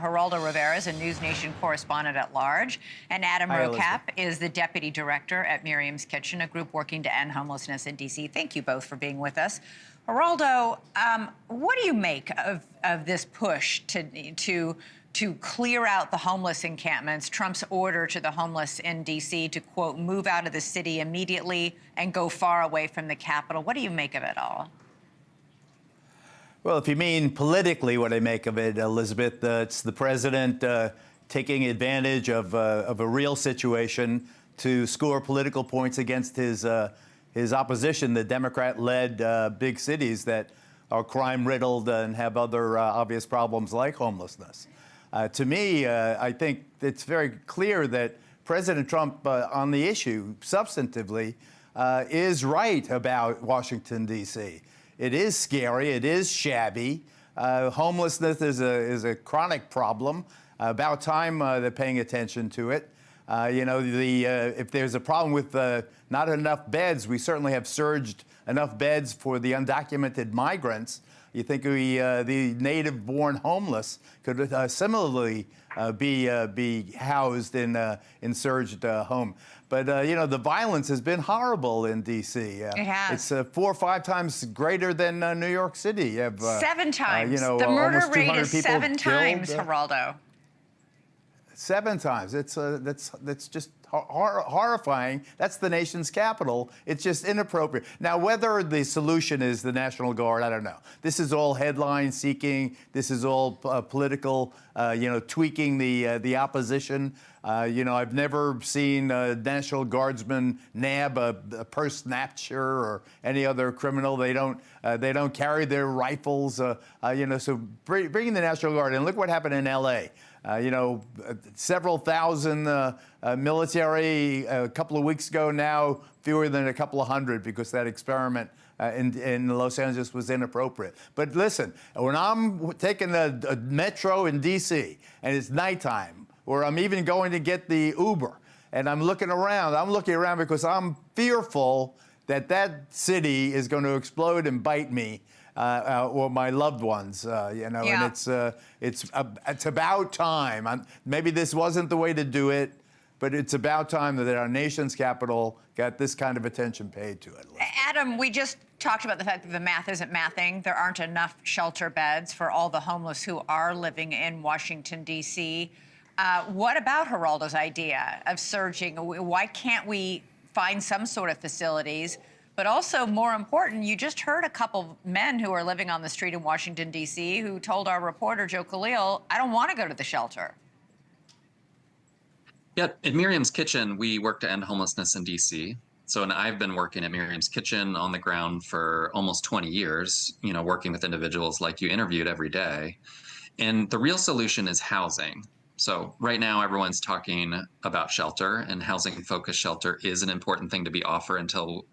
Gerardo Rivera is a News Nation correspondent at large, and Adam Rocap is the deputy director at Miriam's Kitchen, a group working to end homelessness in D.C. Thank you both for being with us. Gerardo, what do you make of this push to clear out the homeless encampments, Trump's order to the homeless in D.C. to, quote, move out of the city immediately and go far away from the Capitol? What do you make of it all? Well, if you mean politically what I make of it, Elizabeth, it's the president taking advantage of a real situation to score political points against his opposition, the Democrat-led big cities that are crime-riddled and have other obvious problems like homelessness. To me, I think it's very clear that President Trump on the issue, substantively, is right about Washington, D.C. It is scary. It is shabby. Homelessness is a chronic problem. About time they're paying attention to it. If there's a problem with not enough beds, we certainly have surged enough beds for the undocumented migrants. You think the native-born homeless could similarly be housed in surged home. But, the violence has been horrible in D.C. It has. It's 4 or 5 times greater than New York City. You have, 7 times. The murder rate is 7 times, Gerardo. 7 times. That's just horrifying. That's the nation's capital. It's just inappropriate. Now, whether the solution is the National Guard, I don't know. This is all headline seeking. This is all political, tweaking the opposition. I've never seen a National Guardsman nab a purse snatcher or any other criminal. They don't carry their rifles. So bringing the National Guard in. Look what happened in L.A. Several thousand military a couple of weeks ago, now fewer than a couple of hundred because that experiment in Los Angeles was inappropriate. But listen, when I'm taking a metro in D.C. and it's nighttime, or I'm even going to get the Uber, and I'm looking around because I'm fearful that city is going to explode and bite me. Or my loved ones, and it's about time. Maybe this wasn't the way to do it, but it's about time that our nation's capital got this kind of attention paid to it. Adam, we just talked about the fact that the math isn't mathing. There aren't enough shelter beds for all the homeless who are living in Washington, D.C. What about Geraldo's idea of surging? Why can't we find some sort of facilities? But also, more important, you just heard a couple men who are living on the street in Washington, D.C., who told our reporter, Joe Khalil, I don't want to go to the shelter. Yeah, at Miriam's Kitchen, we work to end homelessness in D.C. And I've been working at Miriam's Kitchen on the ground for almost 20 years, working with individuals like you interviewed every day. And the real solution is housing. So right now, everyone's talking about shelter, and housing-focused shelter is an important thing to be offered until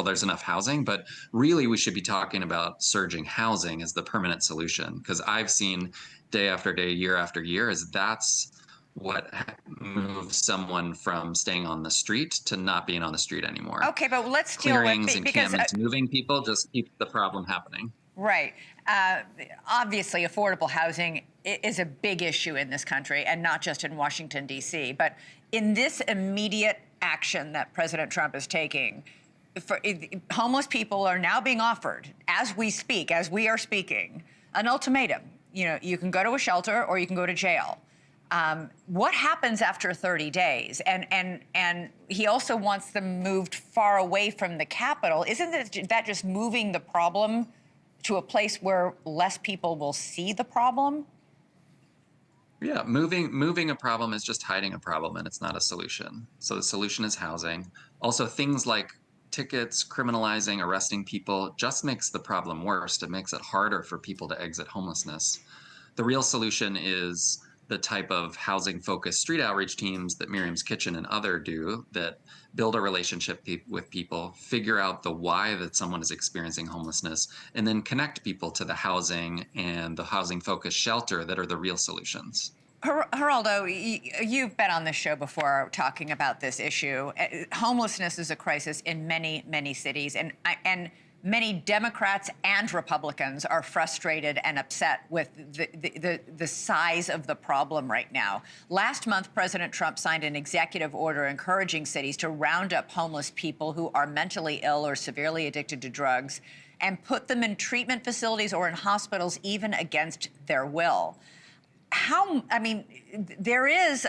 there's enough housing. But really, we should be talking about surging housing as the permanent solution, because I've seen day after day, year after year, is that's what moves someone from staying on the street to not being on the street anymore. Okay, but let's deal with clearings, encampments, moving people just keep the problem happening. Right. Obviously, affordable housing is a big issue in this country, and not just in Washington, D.C. But in this immediate action that President Trump is taking, homeless people are now being offered, as we are speaking, an ultimatum. You can go to a shelter or you can go to jail. What happens after 30 days? And he also wants them moved far away from the Capitol. Isn't that just moving the problem to a place where less people will see the problem? Yeah, moving a problem is just hiding a problem, and it's not a solution. So the solution is housing. Also, things like tickets, criminalizing, arresting people just makes the problem worse. It makes it harder for people to exit homelessness. The real solution is the type of housing-focused street outreach teams that Miriam's Kitchen and other do, that build a relationship with people, figure out the why that someone is experiencing homelessness, and then connect people to the housing and the housing-focused shelter that are the real solutions. Geraldo, you've been on this show before talking about this issue. Homelessness is a crisis in many, many cities, and many Democrats and Republicans are frustrated and upset with the size of the problem right now. Last month, President Trump signed an executive order encouraging cities to round up homeless people who are mentally ill or severely addicted to drugs and put them in treatment facilities or in hospitals, even against their will. I mean,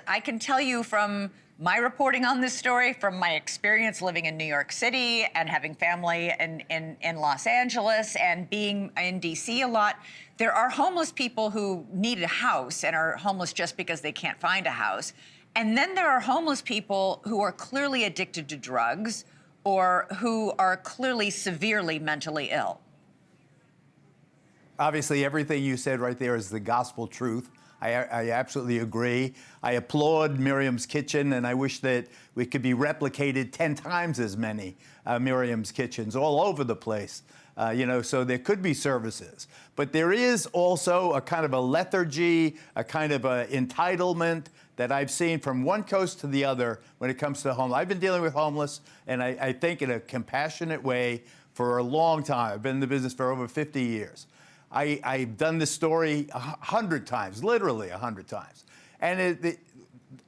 I can tell you from my reporting on this story, from my experience living in New York City and having family in Los Angeles and being in D.C. a lot, there are homeless people who need a house and are homeless just because they can't find a house. And then there are homeless people who are clearly addicted to drugs or who are clearly severely mentally ill. Obviously, everything you said right there is the gospel truth. I absolutely agree. I applaud Miriam's Kitchen, and I wish that we could be replicated 10 times as many Miriam's Kitchens all over the place, so there could be services. But there is also a kind of a lethargy, a kind of a entitlement that I've seen from one coast to the other when it comes to homeless. I've been dealing with homeless, and I think in a compassionate way for a long time. I've been in the business for over 50 years. I've done this story 100 times, literally 100 times. And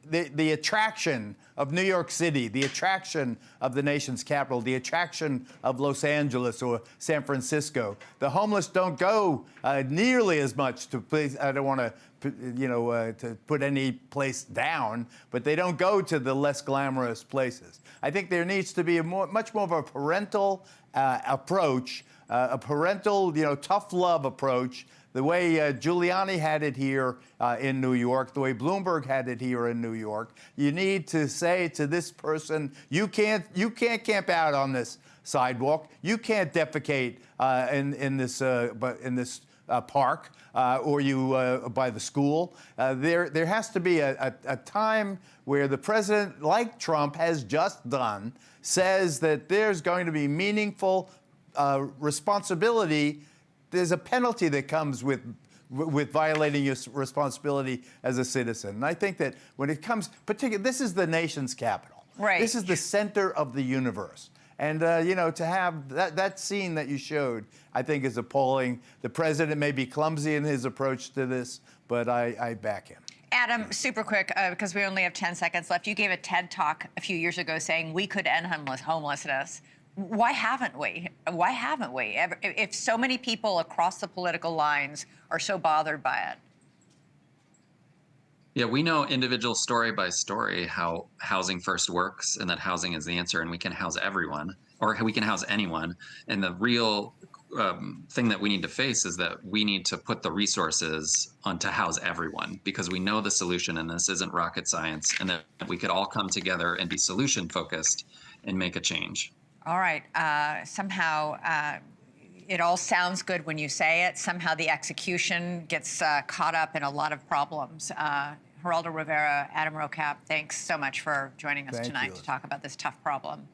the attraction of New York City, the attraction of the nation's capital, the attraction of Los Angeles or San Francisco, the homeless don't go nearly as much to places. I don't want to, to put any place down, but they don't go to the less glamorous places. I think there needs to be much more of a parental approach. A parental, tough love approach, the way Giuliani had it here in New York, the way Bloomberg had it here in New York. You need to say to this person, you can't camp out on this sidewalk. You can't defecate in this park or by the school. There has to be a time where the president, like Trump has just done, says that there's going to be meaningful responsibility. There's a penalty that comes with violating your responsibility as a citizen. And I think that when it comes, particularly, this is the nation's capital. Right. This is the center of the universe. And, to have that scene that you showed, I think is appalling. The president may be clumsy in his approach to this, but I back him. Adam, super quick, because we only have 10 seconds left. You gave a TED Talk a few years ago saying we could end homelessness. Why haven't we? Why haven't we? If so many people across the political lines are so bothered by it. Yeah, we know individual story by story how housing first works and that housing is the answer and we can house everyone or we can house anyone. And the real thing that we need to face is that we need to put the resources on to house everyone because we know the solution and this isn't rocket science and that we could all come together and be solution focused and make a change. All right. Somehow it all sounds good when you say it. Somehow the execution gets caught up in a lot of problems. Gerardo Rivera, Adam Rocap, thanks so much for joining us tonight to talk about this tough problem.